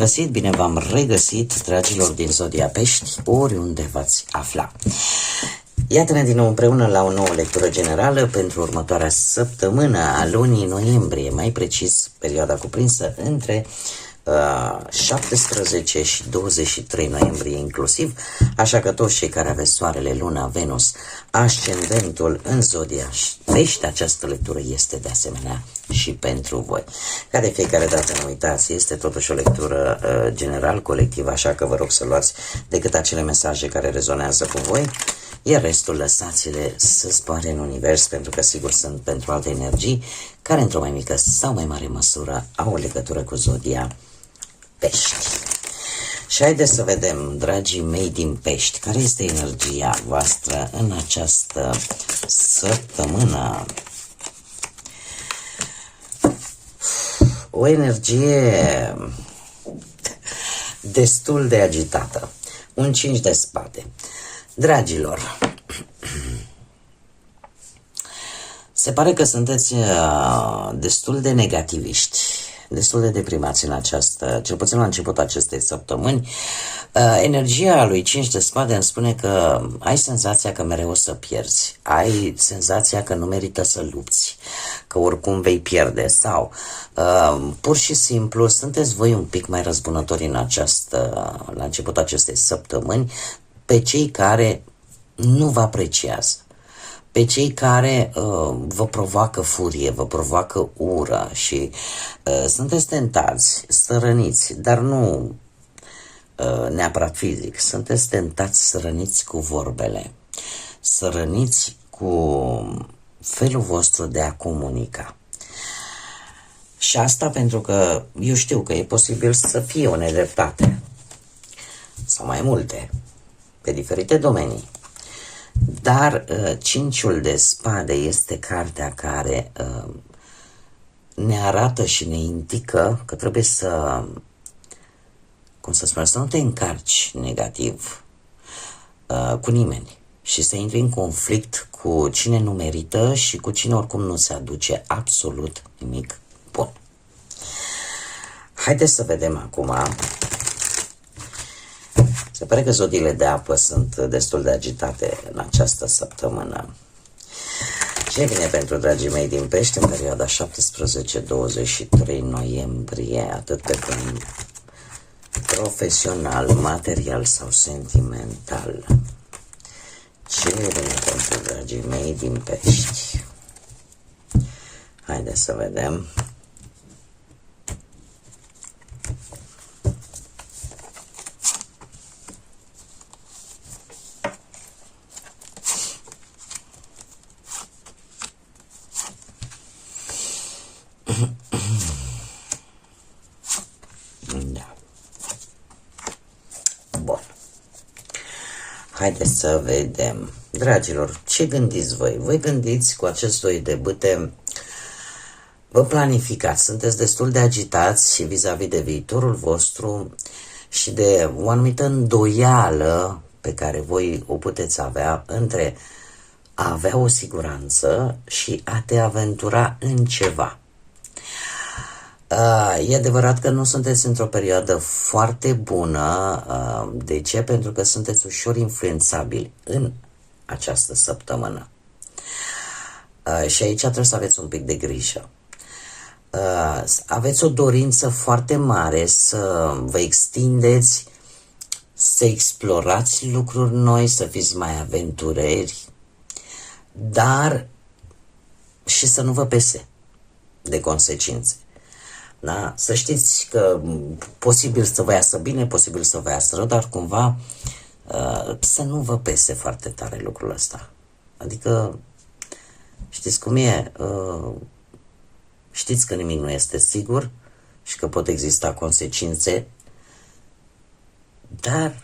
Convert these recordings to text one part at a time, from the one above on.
găsit, bine v-am regăsit, dragilor din Zodia Pești, oriunde v-ați afla. Iată-ne din nou împreună la o nouă lectură generală pentru următoarea săptămână a lunii noiembrie, mai precis perioada cuprinsă între 17 și 23 noiembrie inclusiv, așa că toți cei care aveți soarele, luna, Venus, ascendentul în Zodia Pești, această lectură este de asemenea și pentru voi. Ca de fiecare dată, nu uitați, este totuși o lectură general, colectivă, așa că vă rog să luați decât acele mesaje care rezonează cu voi, iar restul lăsați-le să zboare în univers, pentru că sigur sunt pentru alte energii care într-o mai mică sau mai mare măsură au o legătură cu Zodia Pești. Și haideți să vedem, dragii mei din Pești, care este energia voastră în această săptămână. O energie destul de agitată. Un 5 de spade. Dragilor, se pare că sunteți destul de negativiști, destul de deprimați în această, cel puțin la începutul acestei săptămâni. Energia lui 5 de spade îmi spune că ai senzația că mereu o să pierzi, ai senzația că nu merită să lupți, că oricum vei pierde sau pur și simplu sunteți voi un pic mai răzbunători în la începutul acestei săptămâni pe cei care nu vă apreciază, pe cei care vă provoacă furie, vă provoacă ură și sunteți tentați să răniți, dar nu neapărat fizic, sunteți tentați să răniți cu vorbele, să răniți cu felul vostru de a comunica. Și asta pentru că eu știu că e posibil să fie o nedreptate sau mai multe pe diferite domenii. Dar cinciul de spade este cartea care ne arată și ne indică că trebuie să, cum să spun, să nu te încarci negativ cu nimeni și să intri în conflict cu cine nu merită și cu cine oricum nu se aduce absolut nimic bun. Haideți să vedem acum. Se pare că zodiile de apă sunt destul de agitate în această săptămână. Ce bine pentru dragii mei din Pești în perioada 17-23 noiembrie, atât pe plan profesional, material sau sentimental. Ce bine pentru dragii mei din Pești. Haideți să vedem. Da. Bun. Haideți să vedem. Dragilor, ce gândiți voi? Voi gândiți cu acest 2 de bâte, vă planificați, sunteți destul de agitați vis-a-vis de viitorul vostru și de o anumită îndoială pe care voi o puteți avea între a avea o siguranță și a te aventura în ceva. E adevărat că nu sunteți într-o perioadă foarte bună. De ce? Pentru că sunteți ușor influențabili în această săptămână. Și aici trebuie să aveți un pic de grijă. Aveți o dorință foarte mare să vă extindeți, să explorați lucruri noi, să fiți mai aventureri, dar și să nu vă pese de consecințe. Da? Să știți că posibil să vă iasă bine, posibil să vă iasă rău, dar cumva să nu vă pese foarte tare lucrul ăsta. Adică știți cum e? Știți că nimic nu este sigur și că pot exista consecințe, dar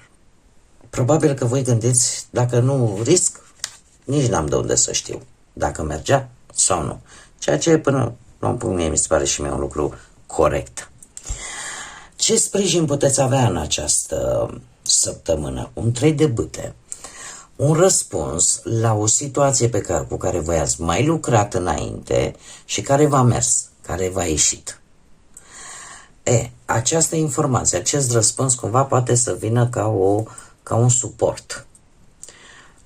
probabil că voi gândiți, dacă nu risc, nici n-am de unde să știu dacă mergea sau nu. Ceea ce până la un punct mie mi se pare și mie un lucru corect. Ce sprijin puteți avea în această săptămână? Un 3 de bâte. Un răspuns la o situație cu care voi ați mai lucrat înainte și care v-a mers, care v-a ieșit. Această informație, acest răspuns cumva poate să vină ca un suport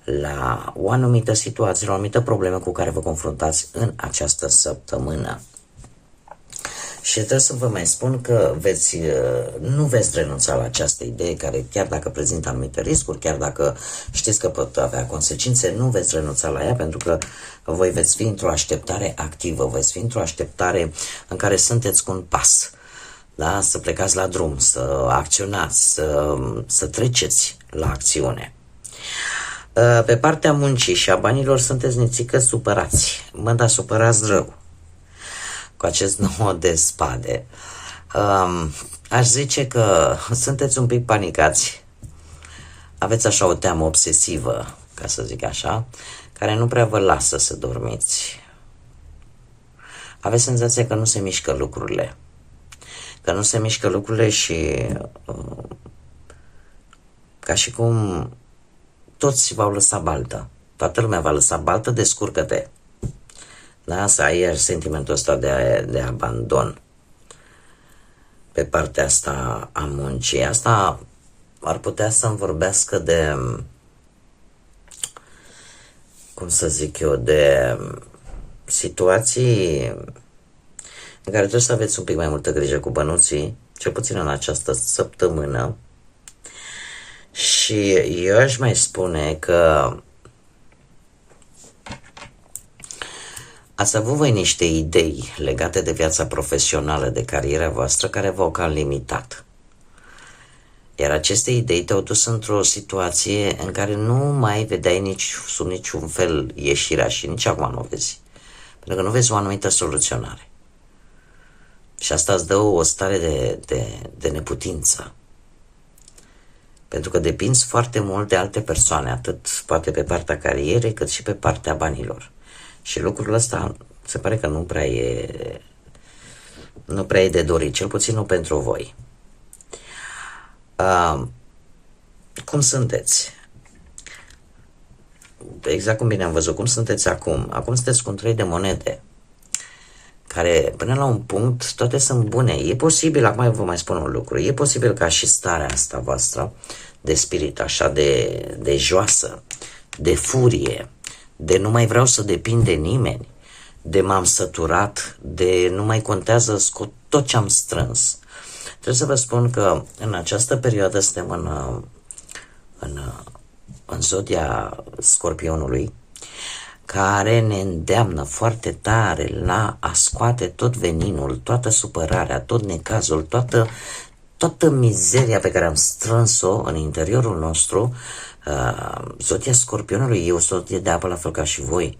la o anumită situație, la o anumită problemă cu care vă confruntați în această săptămână. Și trebuie să vă mai spun că nu veți renunța la această idee care, chiar dacă prezintă anumite riscuri, chiar dacă știți că pot avea consecințe, nu veți renunța la ea, pentru că voi veți fi într-o așteptare activă, veți fi într-o așteptare în care sunteți cu un pas, da? Să plecați la drum, să acționați, să treceți la acțiune. Pe partea muncii și a banilor sunteți nițică supărați, dar supărați rău cu acest 9 de spade. Aș zice că sunteți un pic panicați, aveți așa o teamă obsesivă, ca să zic așa, care nu prea vă lasă să dormiți. Aveți senzația că nu se mișcă lucrurile, și ca și cum toți v-au lăsat baltă. Toată lumea v-a lăsat baltă, descurcă-te. Da? Să ai iar sentimentul ăsta de abandon pe partea asta a muncii. Asta ar putea să-mi vorbească de, cum să zic eu, de situații în care trebuie să aveți un pic mai multă grijă cu bănuții, cel puțin în această săptămână. Și eu aș mai spune că ați avut voi niște idei legate de viața profesională, de cariera voastră, care v-au cam limitat. Iar aceste idei te-au dus într-o situație în care nu mai vedeai sub niciun fel ieșirea și nici acum nu o vezi. Pentru că nu vezi o anumită soluționare. Și asta îți dă o stare de neputință. Pentru că depinzi foarte mult de alte persoane, atât poate pe partea carierei, cât și pe partea banilor. Și lucrul ăsta se pare că nu prea e de dorit, cel puțin nu pentru voi. Cum sunteți? Exact cum bine am văzut, cum sunteți acum? Acum sunteți cu un 3 de monede, care până la un punct toate sunt bune. E posibil, acum vă mai spun un lucru, e posibil ca și starea asta voastră de spirit, așa de joasă, de furie, de nu mai vreau să depind de nimeni, de m-am săturat, de nu mai contează, scot tot ce am strâns. Trebuie să vă spun că în această perioadă suntem în zodia Scorpionului, care ne îndeamnă foarte tare la a scoate tot veninul, toată supărarea, tot necazul, toată mizeria pe care am strâns-o în interiorul nostru. Zodia Scorpionului e o zodie de apă, la fel ca și voi,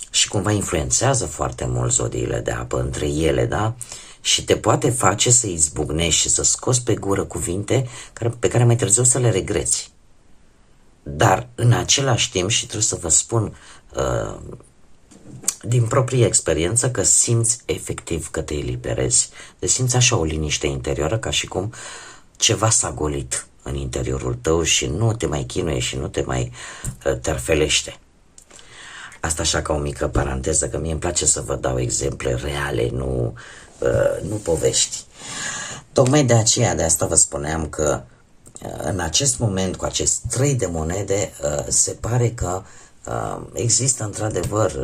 și cumva influențează foarte mult zodiile de apă între ele, da? Și te poate face să izbucnești și să scoți pe gură cuvinte pe care mai târziu să le regreți. Dar în același timp, și trebuie să vă spun din proprie experiență, că simți efectiv că te eliberezi. Deci simți așa o liniște interioară, ca și cum ceva s-a golit în interiorul tău și nu te mai chinuie și nu te mai terfelește. Asta așa ca o mică paranteză, că mie îmi place să vă dau exemple reale, nu povești. Tocmai de aceea, de asta vă spuneam că în acest moment, cu acest 3 de monede, se pare că există într-adevăr,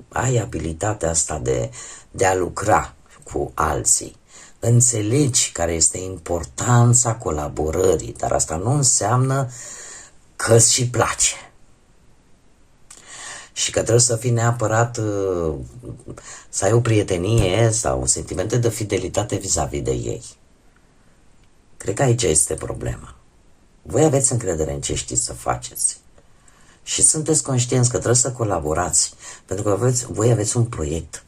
ai abilitatea asta de a lucra cu alții. Înțelegi care este importanța colaborării, dar asta nu înseamnă că îți și place. Și că trebuie să fii neapărat, să ai o prietenie sau sentimente de fidelitate vis-a-vis de ei. Cred că aici este problema. Voi aveți încredere în ce știți să faceți. Și sunteți conștienți că trebuie să colaborați, pentru că voi aveți un proiect,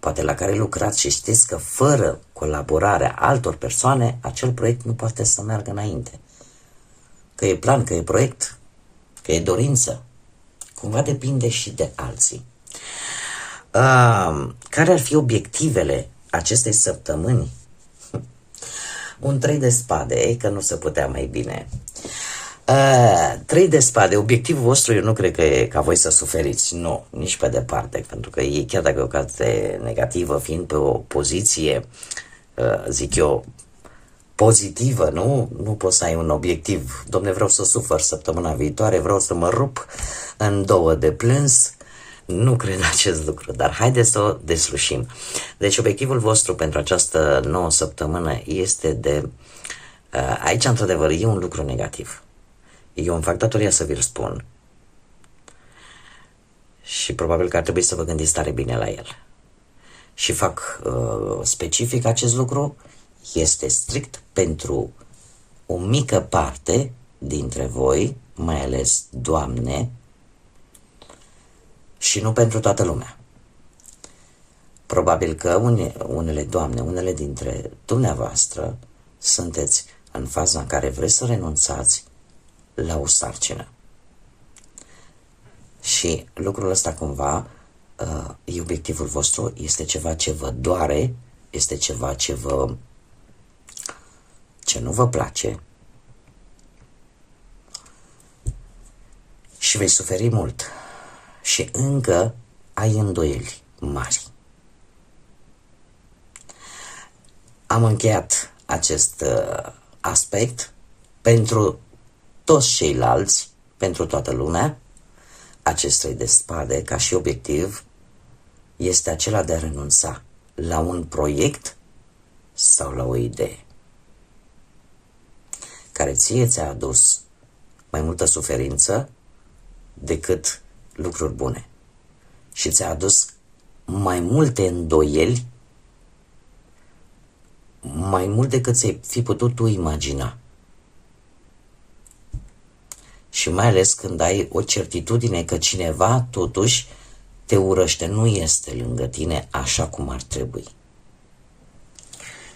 poate la care lucrați, și știți că fără colaborarea altor persoane, acel proiect nu poate să meargă înainte. Că e plan, că e proiect, că e dorință. Cumva depinde și de alții. Care ar fi obiectivele acestei săptămâni? Un 3 de spade, că nu se putea mai bine. 3 de spade, obiectivul vostru, eu nu cred că e ca voi să suferiți, nu, nici pe departe, pentru că e, chiar dacă e o carte negativă, fiind pe o poziție zic eu, pozitivă, nu? Nu poți să ai un obiectiv. Dom'le, vreau să sufăr săptămâna viitoare, vreau să mă rup în două de plâns. Nu cred acest lucru, dar haideți să o deslușim. Deci obiectivul vostru pentru această nouă săptămână este de... Aici, într-adevăr, e un lucru negativ. Eu îmi fac datoria să vi-l spun. Și probabil că ar trebui să vă gândiți tare bine la el. Și fac specific acest lucru, este strict pentru o mică parte dintre voi, mai ales doamne, și nu pentru toată lumea. Probabil că unele doamne, unele dintre dumneavoastră sunteți în faza în care vreți să renunțați la o sarcină. Și lucrul ăsta cumva e obiectivul vostru, este ceva ce vă doare, este ceva ce nu vă place și vei suferi mult și încă ai îndoieli mari. Am încheiat acest aspect pentru toți ceilalți, pentru toată lumea. Acest 3 de spade, ca și obiectiv, este acela de a renunța la un proiect sau la o idee care ție ți-a adus mai multă suferință decât lucruri bune și ți-a adus mai multe îndoieli, mai mult decât ți-ai fi putut tu imagina. Și mai ales când ai o certitudine că cineva totuși te urăște, nu este lângă tine așa cum ar trebui.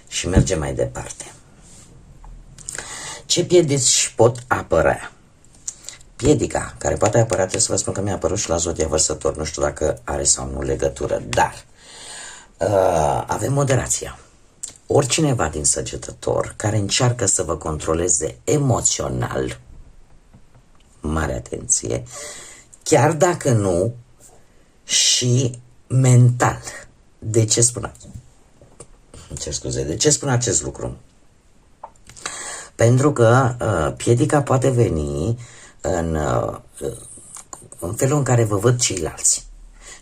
Și mergem mai departe. Ce piedici pot apărea? Piedica care poate apărea, trebuie să vă spun că mi-a apărut și la Zodia Vărsător, nu știu dacă are sau nu legătură, dar avem moderația. Oricineva din Săgetător care încearcă să vă controleze emoțional, mare atenție, chiar dacă nu și mental. De ce spun De ce spun acest lucru? Pentru că piedica poate veni în felul în care vă văd ceilalți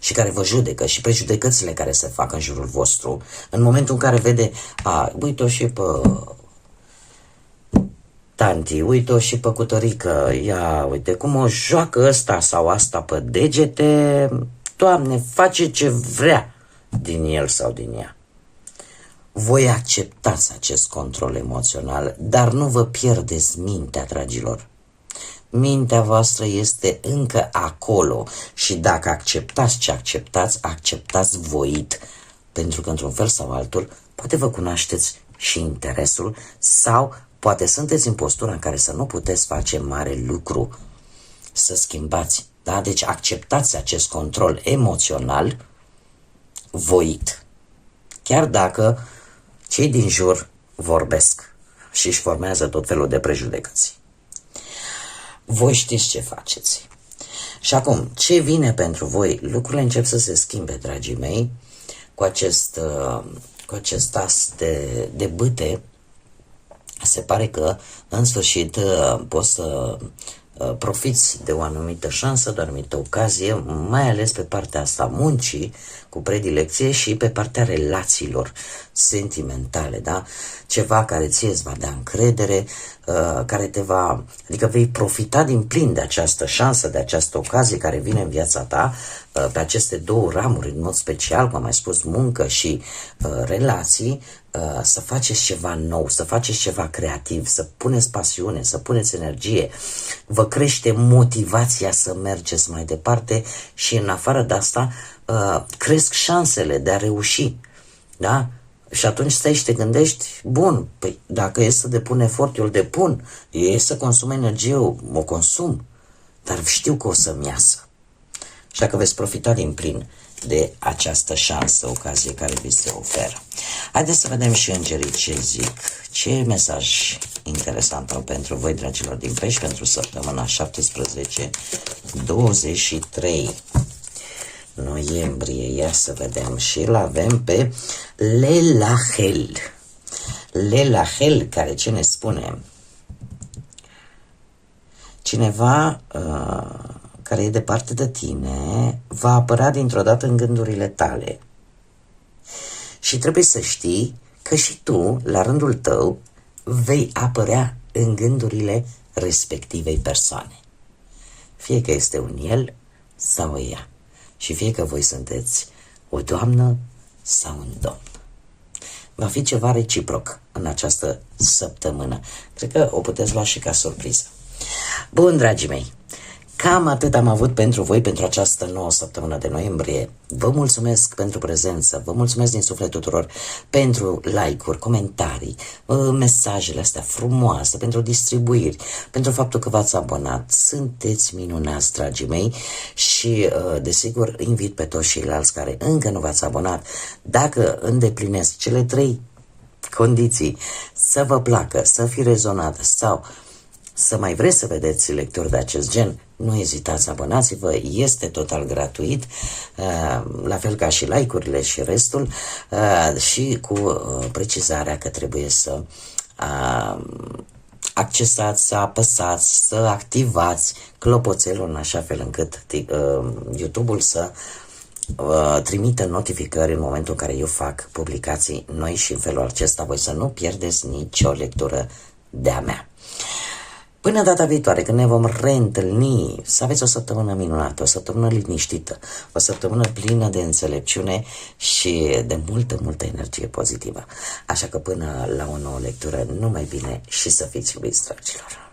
și care vă judecă și prejudecățile care se fac în jurul vostru, în momentul în care vede, uite-o și pe tanti, uite-o și pe cutărică, ia, uite cum o joacă ăsta sau asta pe degete, Doamne, face ce vrea din el sau din ea. Voi acceptați acest control emoțional, dar nu vă pierdeți mintea, dragilor. Mintea voastră este încă acolo și dacă acceptați ce acceptați, acceptați voit, pentru că într-un fel sau altul poate vă cunoașteți și interesul sau poate sunteți în postura în care să nu puteți face mare lucru, să schimbați. Da? Deci acceptați acest control emoțional voit. Chiar dacă cei din jur vorbesc și își formează tot felul de prejudecăți. Voi știți ce faceți. Și acum, ce vine pentru voi? Lucrurile încep să se schimbe, dragii mei, cu acest as de bâte. Se pare că, în sfârșit, poți să profiți de o anumită șansă, de o anumită ocazie, mai ales pe partea asta muncii, cu predilecție și pe partea relațiilor sentimentale, da? Ceva care ție îți va da încredere, care adică vei profita din plin de această șansă, de această ocazie care vine în viața ta, pe aceste două ramuri, în mod special, cum am mai spus, muncă și relații, să faceți ceva nou, să faceți ceva creativ, să puneți pasiune, să puneți energie, vă crește motivația să mergeți mai departe și în afară de asta cresc șansele de a reuși, da? Și atunci stai și te gândești, bun, păi dacă e să depun efort, eu îl depun, e să consum energie, o consum, dar știu că o să-mi iasă. Așa că veți profita din plin de această șansă, ocazie care vi se oferă. Haideți să vedem și îngerii ce zic. Ce mesaj interesant au pentru voi, dragilor din Pești, pentru săptămâna 17-23 noiembrie. Ia să vedem. Și îl avem pe Lelahel. Lelahel, care ce ne spune? Cineva care e departe de tine va apărea dintr-o dată în gândurile tale. Și trebuie să știi că și tu, la rândul tău, vei apărea în gândurile respectivei persoane. Fie că este un el sau o ea. Și fie că voi sunteți o doamnă sau un domn. Va fi ceva reciproc în această săptămână. Cred că o puteți lua și ca surpriză. Bun, dragii mei, cam atât am avut pentru voi pentru această nouă săptămână de noiembrie. Vă mulțumesc pentru prezență, vă mulțumesc din suflet tuturor pentru like-uri, comentarii, mesajele astea frumoase, pentru distribuiri, pentru faptul că v-ați abonat. Sunteți minunați, dragii mei, și desigur invit pe toți ceilalți care încă nu v-ați abonat, dacă îndeplinesc cele 3 condiții, să vă placă, să fi rezonat sau să mai vreți să vedeți lecturi de acest gen, nu ezitați, abonați-vă, este total gratuit, la fel ca și like-urile și restul, și cu precizarea că trebuie să accesați, să apăsați, să activați clopoțelul în așa fel încât YouTube-ul să trimită notificări în momentul în care eu fac publicații noi și în felul acesta voi să nu pierdeți nicio lectură de-a mea. Până data viitoare, când ne vom reîntâlni, să aveți o săptămână minunată, o săptămână liniștită, o săptămână plină de înțelepciune și de multă energie pozitivă. Așa că până la o nouă lectură, numai bine și să fiți iubiți, dragilor!